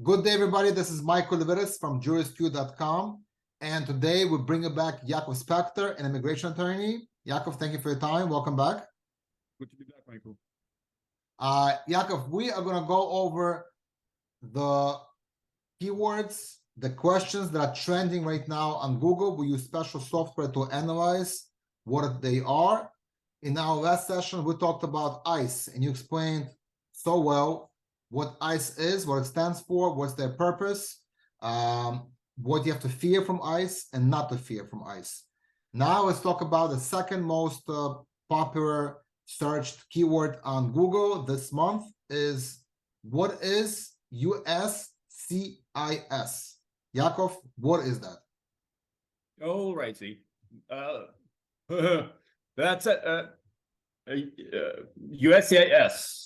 Good day, everybody. This is Michael Levitis from jurisq.com. And today we bring you back Yakov Spektor, an immigration attorney. Yakov, thank you for your time. Welcome back. Good to be back, Michael. Yakov, we are going to go over the keywords, the questions that are trending right now on Google. We use special software to analyze what they are. In our last session, we talked about ICE, and you explained so well what ICE is, what it stands for, what's their purpose, what you have to fear from ICE and not to fear from ICE. Now let's talk about the second most popular searched keyword on Google this month is, what is USCIS? Yakov, what is that? All righty. That's USCIS.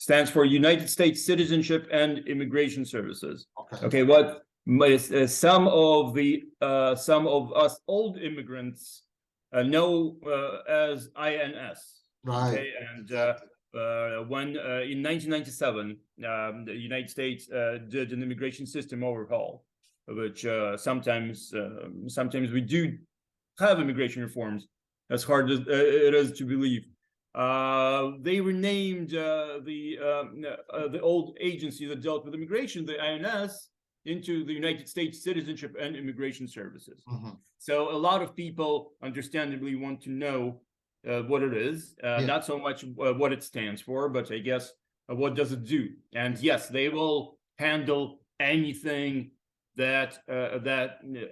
Stands for United States Citizenship and Immigration Services. Okay, what some of us old immigrants know as INS. Right. Okay, and when in 1997, the United States did an immigration system overhaul, which sometimes we do have immigration reforms, as hard as it is to believe. They renamed the old agency that dealt with immigration, the INS, into the United States Citizenship and Immigration Services. So a lot of people understandably want to know what it is, not so much what it stands for, but I guess what does it do? And yes, they will handle anything that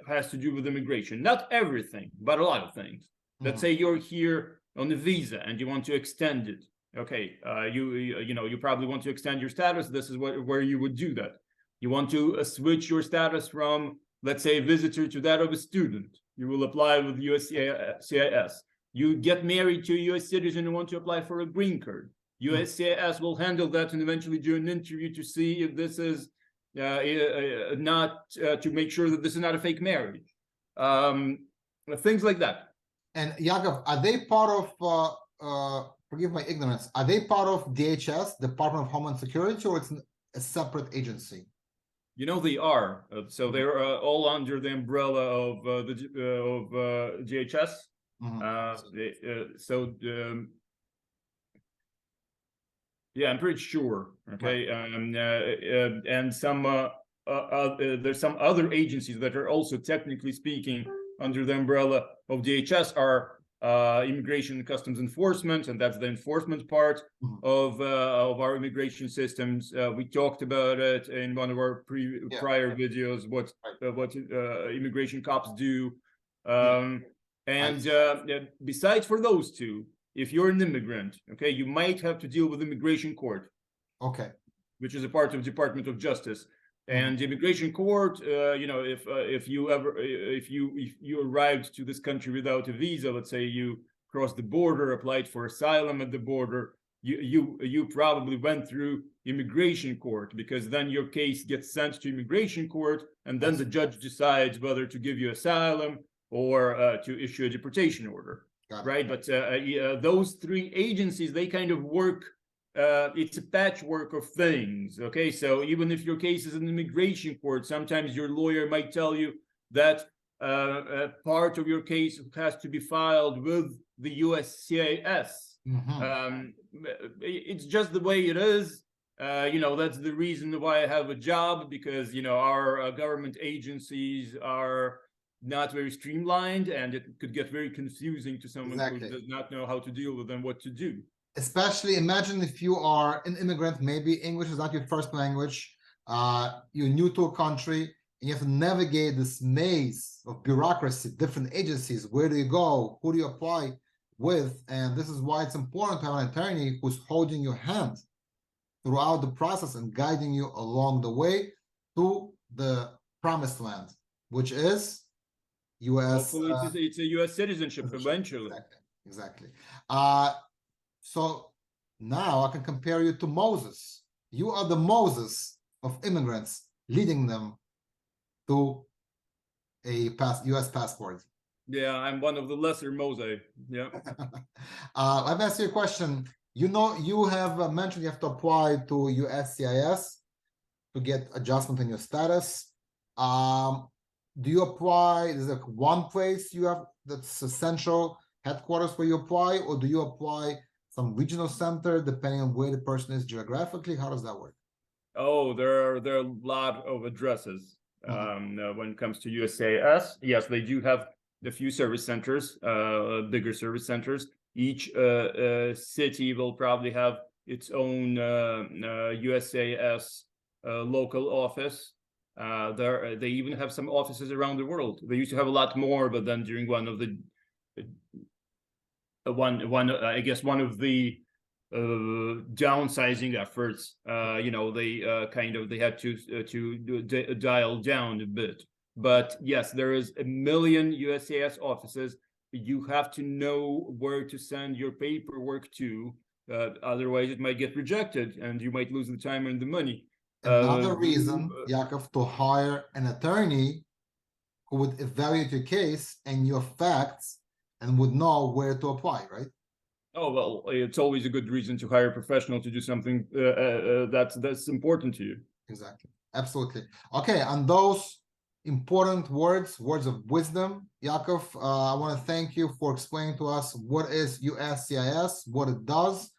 has to do with immigration. Not everything, but a lot of things. Let's say you're here on the visa and you want to extend it. Okay, you probably want to extend your status. This is where you would do that. You want to switch your status from, let's say, a visitor to that of a student. You will apply with USCIS. You get married to a U.S. citizen and want to apply for a green card. USCIS will handle that and eventually do an interview to see if this is not to make sure that this is not a fake marriage. Things like that. And Yakov, are they part of, forgive my ignorance, are they part of DHS, Department of Homeland Security, or it's a separate agency? You know, they are. So they're all under the umbrella of DHS. Yeah, I'm pretty sure. Okay, and some there's some other agencies that are also technically speaking under the umbrella of DHS are Immigration and Customs Enforcement, and that's the enforcement part of our immigration systems. We talked about it in one of our prior videos, what immigration cops do. Besides for those two, if you're an immigrant, okay, you might have to deal with immigration court, which is a part of Department of Justice. And the immigration court, if you arrived to this country without a visa, let's say you crossed the border, applied for asylum at the border, you probably went through immigration court, because then your case gets sent to immigration court, and then the judge decides whether to give you asylum or to issue a deportation order, right? But those three agencies, they kind of work. It's a patchwork of things. Okay, so even if your case is in immigration court, sometimes your lawyer might tell you that part of your case has to be filed with the USCIS. It's just the way it is. That's the reason why I have a job, because our government agencies are not very streamlined, and it could get very confusing to someone who does not know how to deal with them, what to do. Especially imagine if you are an immigrant, maybe English is not your first language, you're new to a country, and you have to navigate this maze of bureaucracy, different agencies. Where do you go? Who do you apply with? And this is why it's important to have an attorney who's holding your hand throughout the process and guiding you along the way to the promised land, which is US. Hopefully it's a US citizenship eventually. Exactly. So now I can compare you to Moses. You are the Moses of immigrants, leading them to a US passport. Yeah, I'm one of the lesser Moses. Yeah. Let me ask you a question. You have mentioned you have to apply to USCIS to get adjustment in your status. Do you apply? Is there one place you have that's essential headquarters where you apply, or do you apply some regional center depending on where the person is geographically? How does that work? Oh, there are a lot of addresses when it comes to USCIS. Yes, they do have a few service centers, bigger service centers. Each city will probably have its own USCIS local office. They even have some offices around the world. They used to have a lot more, but then during one of the one of the downsizing efforts, they had to dial down a bit. But yes, there is 1 million USCIS offices. You have to know where to send your paperwork to, otherwise it might get rejected and you might lose the time and the money. Another reason, Yakov, to hire an attorney who would evaluate your case and your facts and would know where to apply, right? Oh, well, it's always a good reason to hire a professional to do something that's important to you. Exactly. Absolutely. Okay, and those important words of wisdom, Yakov, I want to thank you for explaining to us what is USCIS, what it does,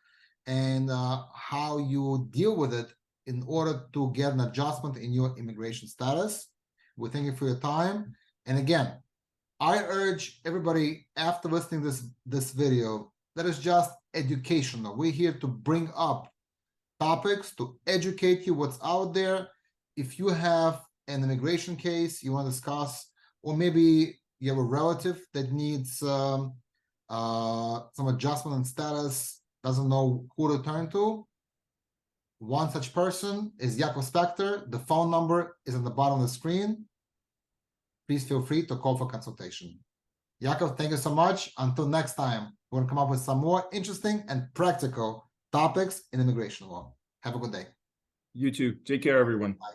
and how you deal with it in order to get an adjustment in your immigration status. We thank you for your time. And again, I urge everybody, after listening this video, that is just educational. We're here to bring up topics, to educate you what's out there. If you have an immigration case you want to discuss, or maybe you have a relative that needs some adjustment in status, doesn't know who to turn to, one such person is Yakov Spektor. The phone number is on the bottom of the screen. Please feel free to call for consultation. Yakov, thank you so much. Until next time, we're going to come up with some more interesting and practical topics in immigration law. Have a good day. You too. Take care, everyone. Bye.